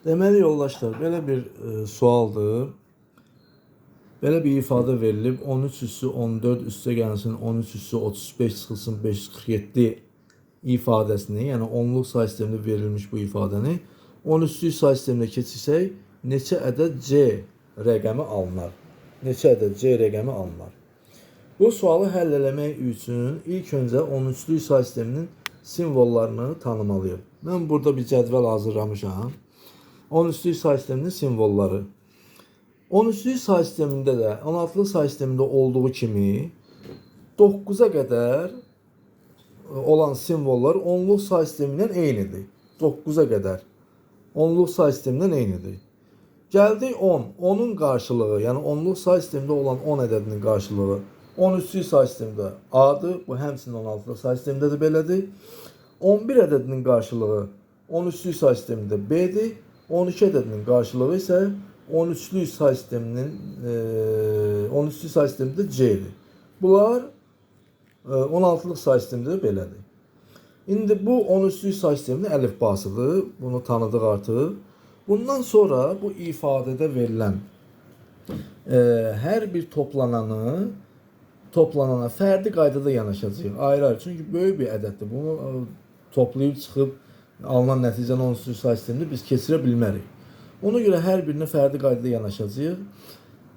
Deməli yoldaşlar, belə bir sualdır. Belə bir ifadə verilib. 13 üssü 14 üstə gəlsin 13 üssü 35 çıxılsın 547 ifadəsini, yəni onluq say sistemində verilmiş bu ifadəni 13-lük say sisteminə keçirsək, neçə ədəd C rəqəmi alınar? Neçə ədəd C rəqəmi alınar? Bu sualı həll eləmək üçün ilk öncə 13-lük say sisteminin simvollarını tanımalıyıq. Mən burada bir cədvəl hazırlamışam. 13-lük say sisteminin simvolları. 13-lük say sistemində də 16-lıq say sistemində olduğu kimi 9-a qədər olan simvollar 10-luq say sistemindən eynidir. 9-a qədər 10-luq say sistemindən eynidir. Gəldik 10. 10'un qarşılığı, yəni 10-luq say sistemində olan 10 ədədinin qarşılığı 13-lük say sistemində A-dır. Bu həmçinin 16-lıq say sistemində də belədir. 11 ədədinin qarşılığı 13-lük say sistemində B-dir. 12 ədədinin qarşılığı isə 13-lük say sisteminin 13-lük say sistemində C-dir. Bunlar 16-lıq say sistemində də belədir. İndi bu 13-lük say sisteminin əlifbasıdır. Bunu tanıdıq artıq. Bundan sonra bu ifadədə verilən hər bir toplanana fərdi qaydada yanaşacağıq. Ayrı-ayrı. Çünki böyük bir ədəddir. Bunu toplayıb çıxıb alınan nəticəni 13-lük say sistemində biz keçirə bilmərik. Ona görə hər birinə fərdi qaydada yanaşacağıq.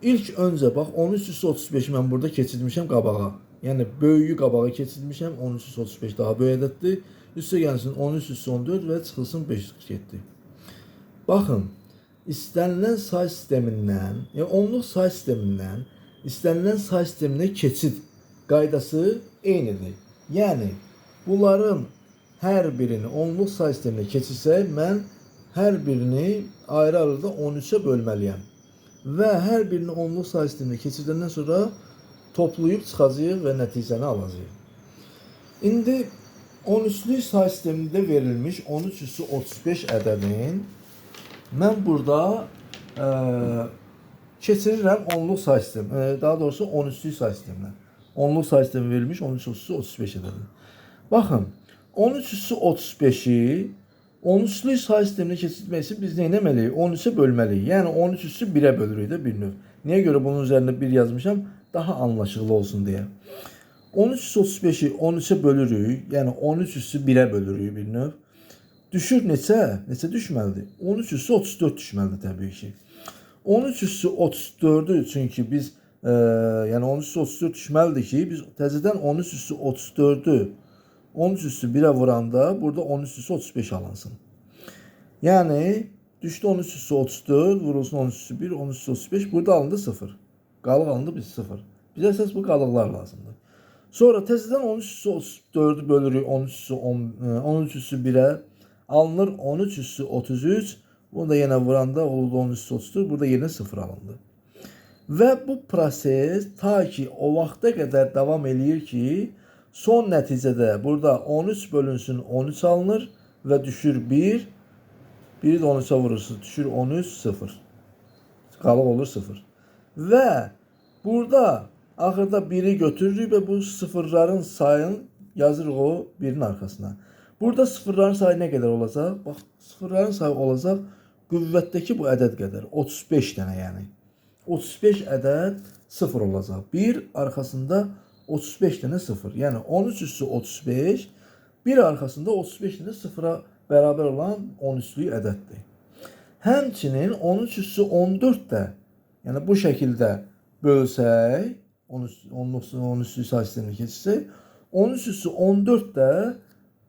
İlk öncə bax 13 üssü 35'i mən burada keçirmişəm qabağa. Yəni böyüyü qabağa keçirmişəm. 13 üssü 35 daha böyük ədəddir. Üstə gəlsin 13 üssü 14 və çıxılsın 547. Baxın, istənilən say sistemindən, yəni onluq say sistemindən istənilən say sisteminə keçid qaydası eynidir. Yəni bunların hər birini onluq say sisteminə keçirsək, mən hər birini ayrı-ayrı da 13'e bölməliyəm. Və hər birini onluq say sisteminə keçirdikdən sonra toplayıb çıxacağıq və nəticəni alacağıq. İndi 13'lük say sistemində verilmiş 13 üssü 35 ədədin mən burada keçirirəm onluq say sistemi, daha doğrusu 13'lük say sisteminə. Onluq say sistemi verilmiş 13 üssü 35 ədədin. Baxın, 13 üssü 35'i 13'lük say sisteminə keçirmək üçün biz nə etməliyik? 13'e bölməliyik. Yəni 13 üssü 1'e bölürük də bir növ. Niyə görə bunun üzərində 1 yazmışam? Daha anlaşılır olsun deyə. 13 üssü 35'i 13'e bölürük. Yəni 13 üssü 1'e bölürük bir növ. Düşür neçə? Neçə düşməlidir? 13 üssü 34 düşməlidir təbii ki. 13 üssü 34'ü çünki biz yəni 13 üssü 34 düşməlidir ki biz təzədən 13 üssü 34'ü 13 üssü 1'e vuranda burada 13 üssü 35 alınsın. Yani düştü 13 üssü 34 vurulsun 13 üssü 1 13 üssü 35 burada alındı 0. Qalıq alındı biz 0. Bizə əsas bu qalıqlar lazımdır. Sonra təzədən 13 üssü 34'ü bölürük 13 üssü 1'e alınır 13 üssü 33. Bunu da yenə vuranda oldu 13 üssü 34 burada yenə 0 alındı. Və bu proses ta ki o vaxta qədər davam eləyir ki son nəticədə burada 13 bölünsün 13 alınır və düşür 1. 1'i də 13'e vurursunuz. Düşür 13, 0. Qalıq olur 0. Və burada axırda 1'i götürürük və bu sıfırların sayını yazırıq o 1'in arkasına. Burada sıfırların sayı nə qədər olacaq? Bax, sıfırların sayı olacaq qüvvətdəki bu ədəd qədər. 35 dənə yəni. 35 ədəd 0 olacaq. 1 arkasında 35 tane 0. Yani 13 üssü 35 bir arkasında 35 tane 0'a beraber olan 13'lük ədəddir. Həmçinin 13 üssü 14 də yəni bu şəkildə bölsək 13'lük say sisteminə keçirsək 13 üssü 14 də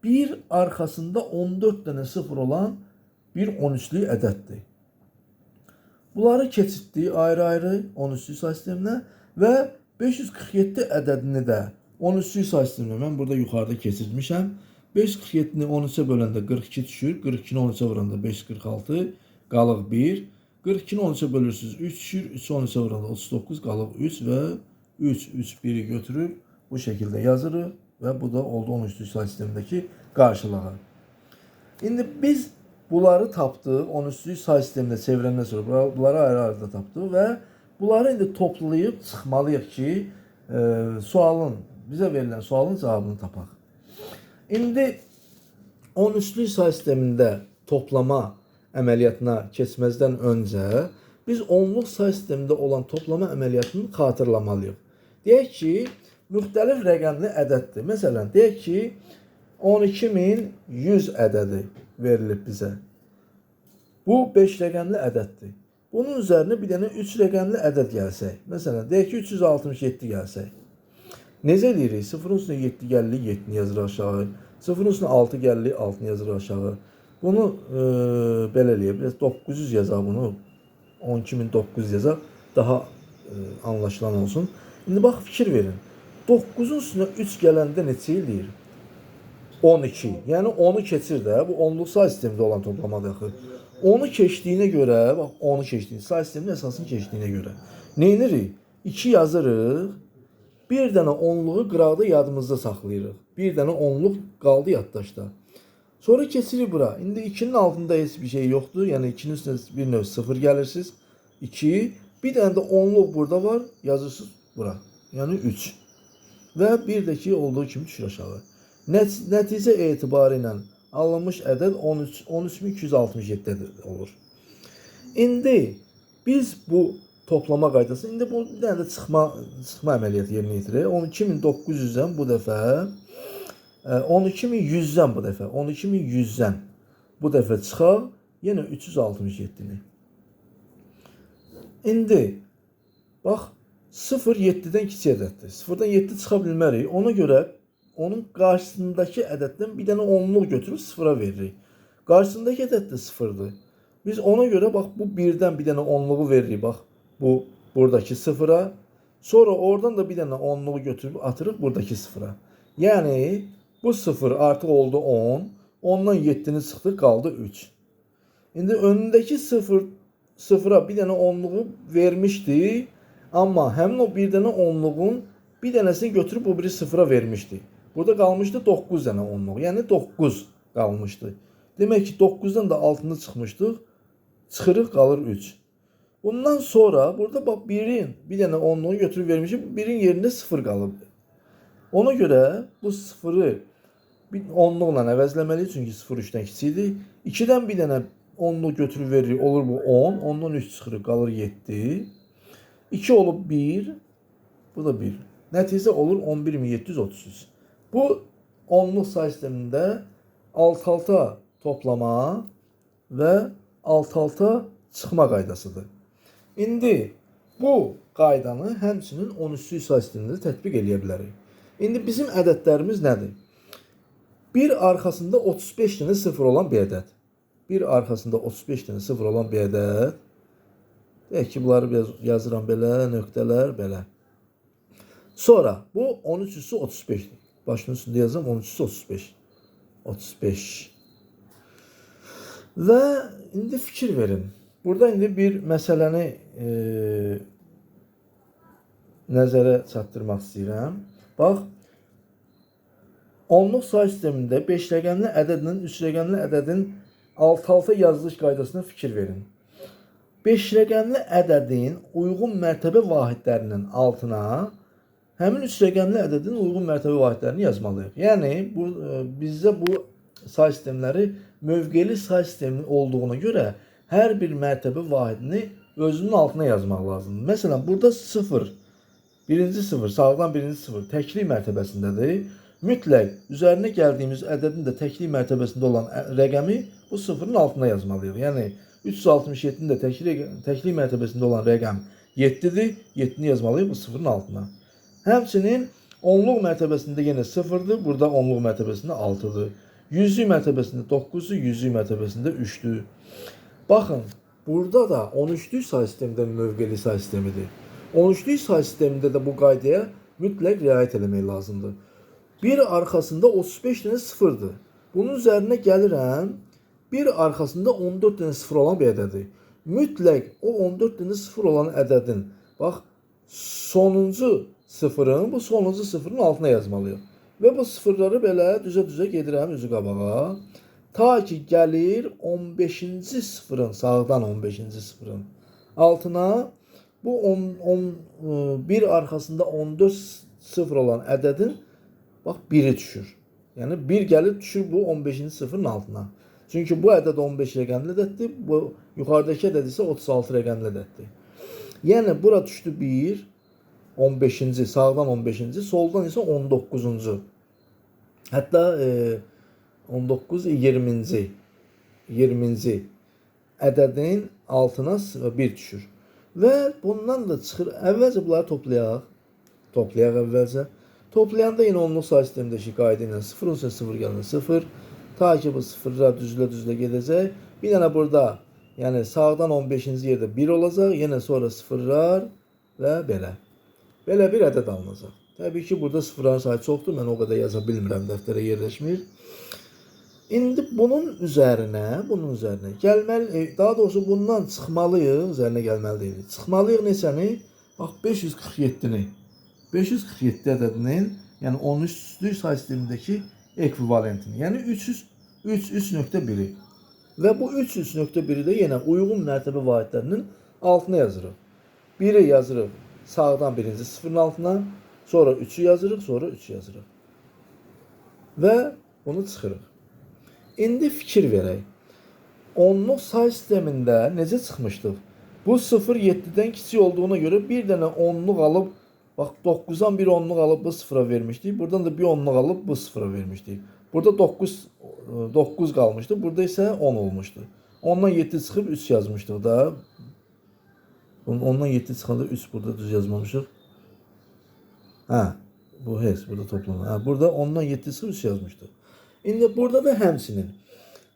bir arkasında 14 tane 0 olan bir 13'lük ədəddir. Bunları keçirtdik ayrı-ayrı 13'lük say sisteminə və 547 ədədini də 13'lük say sisteminə mən burada yuxarıda keçirmişəm. 547'ni 13'e böləndə 42 düşür. 42'ni 13'e vuranda 546 qalıq 1. 42'ni 13'e bölürsünüz 3 düşür. 3'ü 13'e vuranda 39 qalıq 3 və 3 1'i götürüb bu şəkildə yazırıq və bu da oldu 13'lük say sistemindəki qarşılığı. İndi biz bunları tapdıq 13'lük say sistemində çevirəndən sonra bunları ayrı-ayrı tapdıq və bunları indi toplayıb çıxmalıyıq ki bizə verilən sualın cavabını tapaq. İndi 13'lük say sistemində toplama əməliyyatına keçməzdən öncə biz onluq say sistemində olan toplama əməliyyatını xatırlamalıyıq. Deyək ki, müxtəlif rəqəmli ədəddir. Məsələn, deyək ki, 12100 ədədi verilib bizə. Bu 5 rəqəmli ədəddir. Bunun üzərinə bir dənə 3 rəqəmli ədəd gəlsək. Məsələn, deyək ki, 367 gəlsək. Necə deyirik? 0-ın üstünə 7 gəlirik, 7-ni yazırıq aşağı. 0-ın üstünə 6 gəlirik, 6-ni yazırıq aşağı. Bunu belə eləyək. 900 yazaq bunu. 12900 yazaq. Daha anlaşılan olsun. İndi bax, fikir verin. 9-un üstünə 3 gələndə neçə eləyir? 12. Yəni 10'u keçir də. Bu onluq say sistemində olan toplamadır axı. 10'u keçdiyinə görə, bax 10'u keçdiyinə, say sisteminin əsasını keçdiyinə görə nə edirik? 2 yazırıq. Bir dənə onluğu qıraqda yadımızda saxlayırıq. Bir dənə onluq qaldı yaddaşda. Sonra keçirik bura. İndi 2'nin altında heç bir şey yoxdur. Yəni 2'nin üstünə bir növ 0 gəlirsiniz. 2. Bir dənə də onluq burada var. Yazırsınız bura. Yəni 3. Və bir də ki, olduğu kimi düşür aşağı. Nəticə etibarı ilə alınmış ədəd 13267 olur. İndi biz bu toplama qaydası, indi bu bir dənə də çıxma əməliyyatı yerinə yetirir. 12900-dən bu dəfə 12100-dən bu dəfə 12100-dən bu dəfə çıxaq yenə 367-ni. İndi bax 0 7-dən kiçik ədəddir. 0-dan 7 çıxa bilmərik. Ona görə onun qarşısındakı ədəddən bir dənə onluq götürüb 0'a veririk. Qarşısındakı ədəd də 0'dır. Biz ona görə bax bu 1'dən bir dənə onluğu veririk. Bax bu buradakı 0'a. Sonra oradan da bir dənə onluğu götürüb atırıq buradakı 0'a. Yəni bu 0 artıq oldu 10. 10'dan 7'ni çıxdıq, qaldı 3. İndi önündəki 0'a bir dənə onluğu vermişdi. Amma həmin o bir dənə onluğun bir dənəsini götürüb bu biri 0'a vermişdi. Burada qalmışdı 9 dənə onluq. Yəni 9 qalmışdı. Demək ki 9'dan da 6'nı çıxmışdıq. Çıxırıq, qalır 3. Bundan sonra burada bax 1'in bir dənə onluğu götürüb vermişik. 1'in yerində 0 qalıb. Ona görə bu 0'ı bir onluqla əvəzləməliyik. Çünki 0 3'dən kiçikdir. 2'dən bir dənə onluq götürüb veririk. Olur bu 10. 10'dan 3 çıxırıq, qalır 7. 2 olub 1. Bu da 1. Nəticə olur 11733. Bu onluq say sistemində alt-alta toplama və alt-alta çıxma qaydasıdır. İndi bu qaydanı həmçinin 13'lük say sistemində tətbiq eləyə bilərik. İndi bizim ədədlərimiz nədir? Bir arxasında 35 dənə 0 olan bir ədəd. Bir arxasında 35 dənə 0 olan bir ədəd. Deyək ki, bunları biraz yazıram belə, nöqtələr belə. Sonra bu 13 üssü 35'dir. Başının üstündə yazıram 13 üssü 35. 35. Və indi fikir verin. Burada indi bir məsələni nəzərə çatdırmaq istəyirəm. Bax, onluq say sistemində 5 rəqəmli ədədlə 3 rəqəmli ədədin alt-alta yazılış qaydasına fikir verin. 5 rəqəmli ədədin uyğun mərtəbə vahidlərinin altına həmin 3 rəqəmli ədədin uyğun mərtəbə vahidlərini yazmalıyıq. Yəni bizdə bu say sistemləri mövqeli say sisteminin olduğuna görə hər bir mərtəbə vahidini özünün altına yazmaq lazımdır. Məsələn, burada 0, birinci 0, sağdan birinci 0 təklik mərtəbəsindədir. Mütləq üzərinə gəldiyimiz ədədin də təklik mərtəbəsində olan rəqəmi bu 0'ın altına yazmalıyıq. Yəni 367'nin də təklik mərtəbəsində olan rəqəm 7'dir. 7'ni yazmalıyıq bu 0'ın altına. Həmçinin onluq mərtəbəsində yenə 0'dır. Burada onluq mərtəbəsində 6'dır. Yüzlük mərtəbəsində 9'dur. Yüzlük mərtəbəsində 3'dür. Baxın, burada da 13'lük say sistemində mövqeli say sistemidir. 13'lük say sistemində də bu qaydaya mütləq riayət eləmək lazımdır. Bir arxasında 35 dənə 0'dır. Bunun üzərinə gəlirəm. Bir arxasında 14 dənə 0 olan bir ədədir. Mütləq o 14 dənə 0 olan ədədin, bax, sonuncu 0'ın, bu sonuncu 0'ın altına yazmalıyıq. Və bu 0'ları belə düzə-düzə gedirəm üzü qabağa. Ta ki gəlir 15-ci 0'ın, sağdan 15-ci 0'ın altına bu bir arxasında 14 0 olan ədədin bax 1'i düşür. Yəni 1 gəlib düşür bu 15-ci 0'ın altına. Çünki bu ədəd 15 rəqəmli ədəddir, bu yuxarıdakı ədəd isə 36 rəqəmli ədəddir. Yəni bura düşdü 1, 15-ci, sağdan 15-ci, soldan isə 19-cu. Hətta 19, 20-ci, 20-ci ədədin altına 1 düşür. Və bundan da çıxır, əvvəlcə bunları toplayaq. Toplayaq əvvəlcə. Toplayanda yenə onluq say sistemindəki qayda ilə 0 olsa 0 gəlir 0. Ta ki bu sıfırlar düzlə gedəcək. Bir dənə burada, yəni sağdan 15-ci yerdə 1 olacaq. Yenə sonra sıfırlar və belə. Belə bir ədəd alınacaq. Təbii ki, burada sıfırların sayı çoxdur. Mən o qədər yaza bilmirəm, dəftərə yerləşmir. İndi bunun üzərinə gəlməli, daha doğrusu bundan çıxmalıyıq, üzərinə gəlməli deyilik. Çıxmalıyıq neçəni? Bax, 547-ni. 547 ədədinin, yəni 13-lük say sistemindəki ekvivalentini, yəni 303.1-i. Və bu 303.1-i də yenə uyğun mərtəbə vahidlərinin altına yazırıq. 1-i yazırıq sağdan birinci sıfırın altına, sonra 3-ü yazırıq, sonra 3 yazırıq. Və bunu çıxırıq. İndi fikir verək. Onluq say sistemində necə çıxmışdıq? Bu 0 7-dən kiçik olduğuna görə bir dənə onluq alıb, bax 9-dan bir onluq alıb bu sıfıra vermişdik. Buradan da bir onluq alıb bu sıfıra vermişdik. Burada 9 qalmışdı. Burada isə 10 olmuşdu. Ondan 7 çıxıb 3 yazmışdıq da. Ondan 7 çıxanda 3 burada düz yazmamışıq. Bu heç burada toplanır. Burada ondan 7 çıxıb 3 yazmışdıq. İndi burada da həmçinin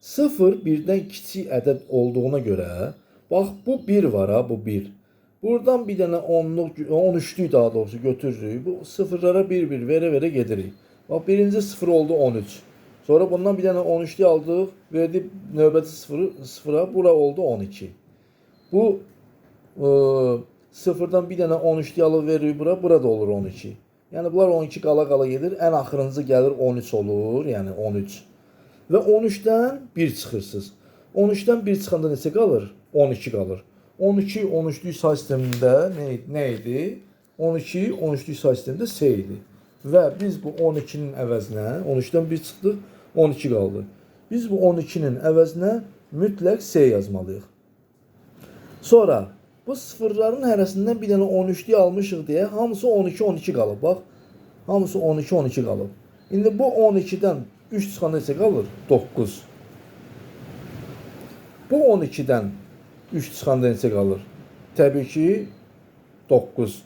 0 1-dən kiçik ədəd olduğuna görə, bax bu 1 var, bu 1. Buradan bir dənə 13'lük daha doğrusu götürürük. Bu sıfırlara 1-1 verə-verə gedirik. Bax birinci sıfır oldu 13. Sonra bundan bir dənə 13'lük aldıq, verdik növbəti sıfıra, bura oldu 12. Bu sıfırdan bir dənə 13'lük alıb veririk bura, burada olur 12. Yəni bunlar 12 qala gedir. Ən axırıncı gəlir 13 olur. Yəni 13. Və 13-dən 1 çıxırsınız. 13-dən 1 çıxanda neçə qalır? 12 qalır. 12 13'lük say sistemində nə idi? 12 13'lük say sistemində S idi. Və biz bu 12'nin əvəzinə 13'dən 1 çıxdıq, 12 qaldı. Biz bu 12'nin əvəzinə mütləq S yazmalıyıq. Sonra bu sıfırların hərəsindən bir dənə 13'lük almışıq deyə hamısı 12-12 qalıb. Bax, hamısı 12-12 qalıb. İndi bu 12'dən 3 çıxanda neçə qalır? 9. Bu 12'dən 3 çıxanda neçə qalır? Təbii ki, 9.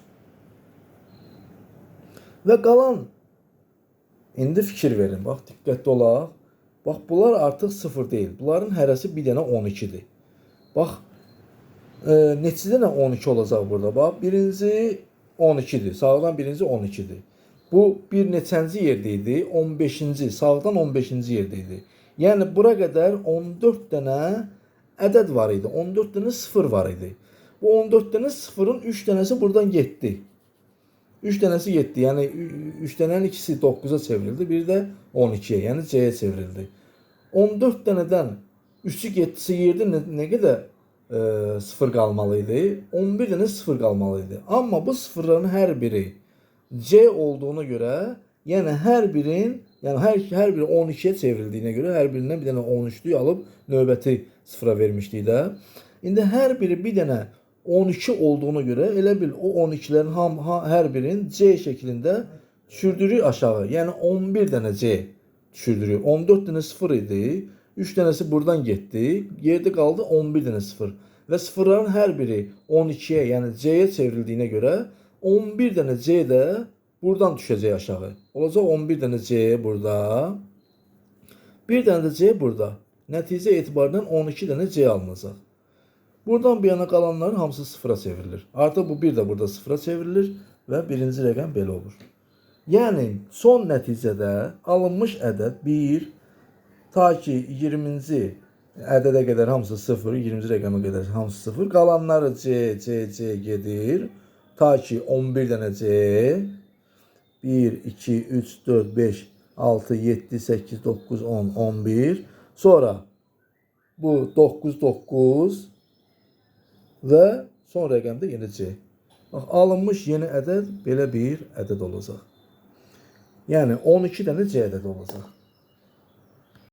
Və qalan, indi fikir verin, bax, diqqətli olaq. Bax, bunlar artıq 0 deyil. Bunların hərəsi bir dənə 12'dir. Bax, neçə dənə 12 olacaq burada? Bax, birinci 12'dir. Sağdan birinci 12'dir. Bu bir neçənci yerdəydi? 15-ci. Sağdan 15-ci yerdəydi. Yəni, bura qədər 14 dənə ədəd var idi. 14 dənə sıfır var idi. Bu 14 dənə sıfırın 3 dənəsi buradan getdi. 3 dənəsi getdi. Yəni 3 dənənin ikisi 9'a çevrildi. Bir də 12'ye, yəni C'ye çevrildi. 14 dənədən 3'ü getdisə yerdə nə qədər sıfır qalmalıydı? 11 dənə sıfır qalmalıydı. Amma bu sıfırların hər biri C olduğuna görə, yəni hər biri 12'ye çevrildiyinə görə hər birindən bir dənə 13'lük alıb növbəti sıfıra vermişdik də. İndi hər biri bir dənə 12 olduğuna görə elə bil o 12'lerin hər birini C şəklində düşürdürük aşağı. Yəni 11 dənə C düşürdürük. 14 dənə sıfır idi. 3 dənəsi buradan getdi. Yerdə qaldı 11 dənə sıfır. Və sıfırların hər biri 12'ye, yəni C'ye çevrildiyinə görə 11 dənə C də buradan düşəcək aşağı. Olacaq 11 dənə C burada. Bir dənə də C burada. Nəticə etibarından 12 dənə C alınacaq. Buradan bir yana qalanların hamısı sıfıra çevrilir. Artıq bu bir də burada sıfıra çevrilir və birinci rəqəm belə olur. Yəni son nəticədə alınmış ədəd 1 ta ki 20-ci ədədə qədər hamısı 0, 20-ci rəqəmə qədər hamısı 0. Qalanları C gedir. Ta ki 11 dənə C, 1, 2, 3, 4, 5, 6, 7, 8, 9, 10, 11. Sonra bu 9, 9 və son rəqəmdə yenə C. Bax, alınmış yeni ədəd belə bir ədəd olacaq. Yəni 12 dənə C ədədi olacaq.